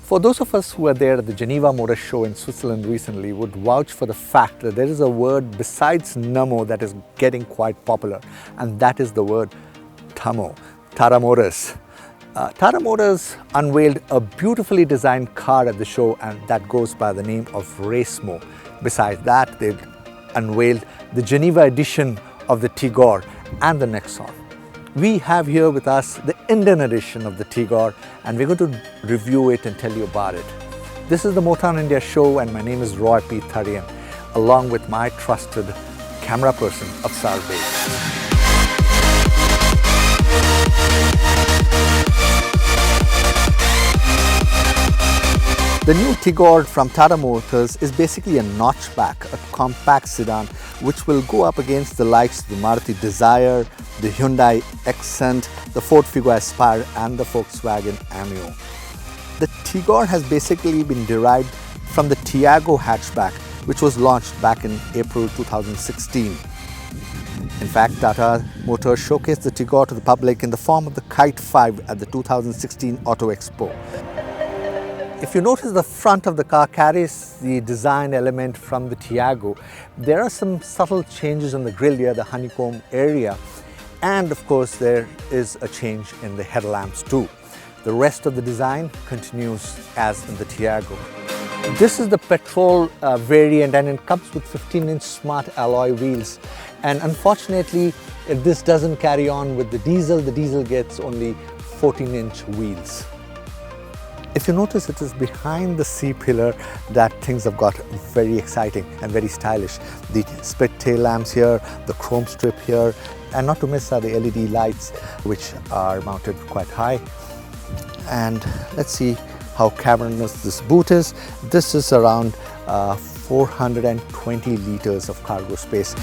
For those of us who were there at the Geneva Motor Show in Switzerland recently would vouch for the fact that there is a word besides Namo that is getting quite popular, and that is the word Tamo, Tata Motors. Tata Motors unveiled a beautifully designed car at the show, and that goes by the name of Racemo. Besides that, they unveiled the Geneva edition of the Tigor and the Nexon. We have here with us the Indian edition of the Tigor, and we're going to review it and tell you about it. This is the Motown India show, and my name is P Tharyan, along with my trusted camera person, Afsar Bey. The new Tigor from Tata Motors is basically a notchback, a compact sedan which will go up against the likes of the Maruti Dzire, the Hyundai Accent, the Ford Figo Aspire and the Volkswagen Ameo. The Tigor has basically been derived from the Tiago hatchback, which was launched back in April 2016. In fact, Tata Motors showcased the Tigor to the public in the form of the Kite 5 at the 2016 Auto Expo. If you notice, the front of the car carries the design element from the Tiago. There are some subtle changes on the grille here, the honeycomb area, and of course there is a change in the headlamps too. The rest of the design continues as in the Tiago. This is the petrol variant, and it comes with 15-inch smart alloy wheels. And unfortunately, this doesn't carry on with the diesel. The diesel gets only 14-inch wheels. If you notice, it is behind the C-pillar that things have got very exciting and very stylish. The split tail lamps here, the chrome strip here, and not to miss are the LED lights, which are mounted quite high. And let's see how cavernous this boot is. This is around 420 liters of cargo space.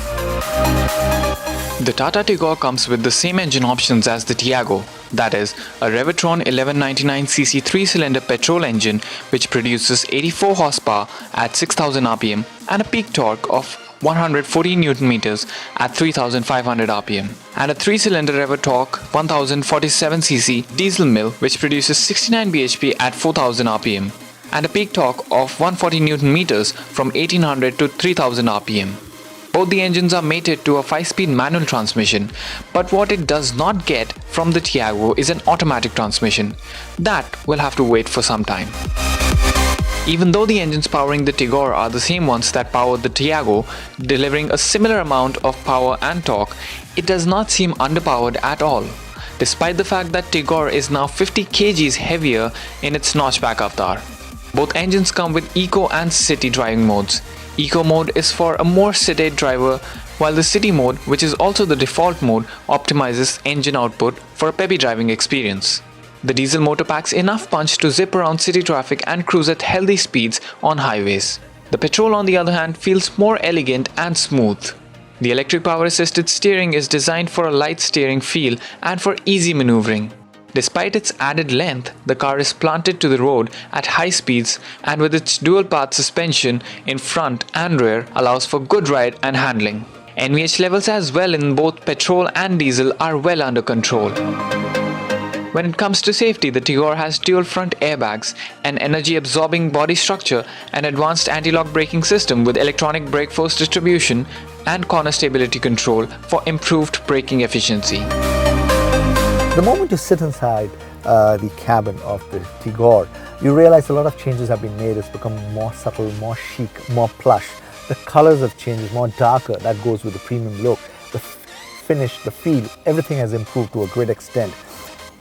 The Tata Tigor comes with the same engine options as the Tiago, that is, a Revitron 1199cc 3-cylinder petrol engine which produces 84 horsepower at 6000 rpm and a peak torque of 114 Nm at 3500 rpm, and a 3-cylinder Revotorque 1047cc diesel mill which produces 69 bhp at 4000 rpm and a peak torque of 140 Nm from 1800 to 3000 rpm. Both the engines are mated to a 5-speed manual transmission, but what it does not get from the Tiago is an automatic transmission. That will have to wait for some time. Even though the engines powering the Tigor are the same ones that powered the Tiago, delivering a similar amount of power and torque, it does not seem underpowered at all, despite the fact that Tigor is now 50 kgs heavier in its notchback avatar. Both engines come with Eco and City driving modes. Eco mode is for a more sedate driver, while the City mode, which is also the default mode, optimizes engine output for a peppy driving experience. The diesel motor packs enough punch to zip around city traffic and cruise at healthy speeds on highways. The petrol, on the other hand, feels more elegant and smooth. The electric power-assisted steering is designed for a light steering feel and for easy maneuvering. Despite its added length, the car is planted to the road at high speeds, and with its dual-path suspension in front and rear allows for good ride and handling. NVH levels as well in both petrol and diesel are well under control. When it comes to safety, the Tigor has dual front airbags, an energy-absorbing body structure, an advanced anti-lock braking system with electronic brake force distribution, and corner stability control for improved braking efficiency. The moment you sit inside the cabin of the Tigor, you realize a lot of changes have been made. It's become more subtle, more chic, more plush. The colors have changed, more darker. That goes with the premium look. The finish, the feel, everything has improved to a great extent.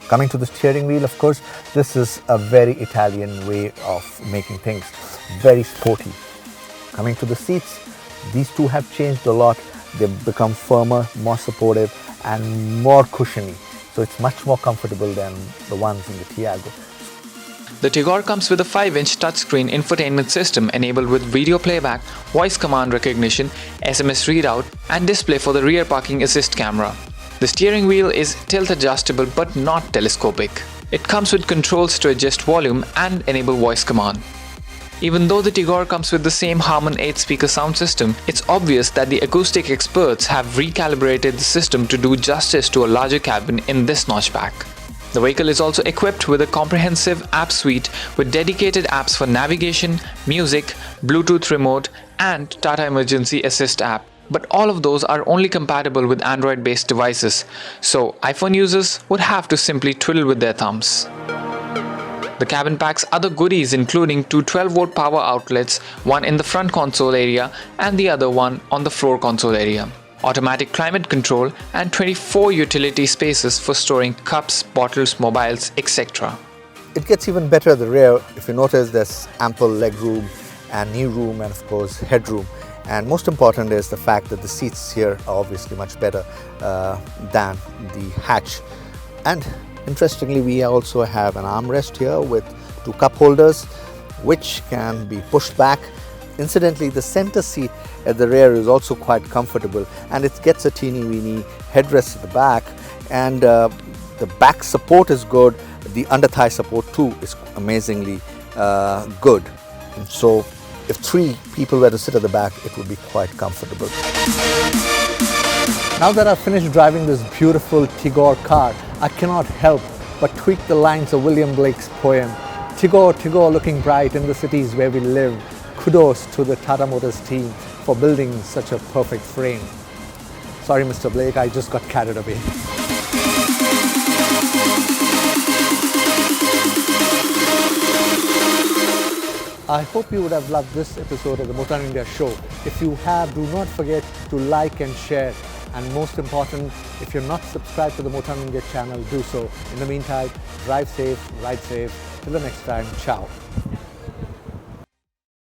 Coming to the steering wheel, of course, this is a very Italian way of making things, very sporty. Coming to the seats, these two have changed a lot. They've become firmer, more supportive and more cushiony. So it's much more comfortable than the ones in the Tiago. The Tigor comes with a 5-inch touchscreen infotainment system enabled with video playback, voice command recognition, SMS readout, and display for the rear parking assist camera. The steering wheel is tilt adjustable but not telescopic. It comes with controls to adjust volume and enable voice command. Even though the Tigor comes with the same Harman 8-speaker sound system, it's obvious that the acoustic experts have recalibrated the system to do justice to a larger cabin in this notchback. The vehicle is also equipped with a comprehensive app suite with dedicated apps for navigation, music, Bluetooth remote, and Tata Emergency Assist app. But all of those are only compatible with Android based devices, so iPhone users would have to simply twiddle with their thumbs. The cabin packs other goodies including two 12-volt power outlets, one in the front console area and the other one on the floor console area, automatic climate control, and 24 utility spaces for storing cups, bottles, mobiles, etc. It gets even better at the rear. If you notice, there's ample leg room and knee room and of course headroom. And most important is the fact that the seats here are obviously much better than the hatch. And interestingly, we also have an armrest here with two cup holders which can be pushed back. Incidentally, the center seat at the rear is also quite comfortable, and it gets a teeny weeny headrest at the back, and the back support is good. The under thigh support too is amazingly good. So if three people were to sit at the back, it would be quite comfortable. Now that I've finished driving this beautiful Tigor car, I cannot help but tweak the lines of William Blake's poem, Tigor, Tigor looking bright in the cities where we live. Kudos to the Tata Motors team for building such a perfect frame. Sorry, Mr. Blake, I just got carried away. I hope you would have loved this episode of the Motown India show. If you have, do not forget to like and share. And most important, if you're not subscribed to the Motown India channel, do so. In the meantime, drive safe, ride safe. Till the next time, ciao.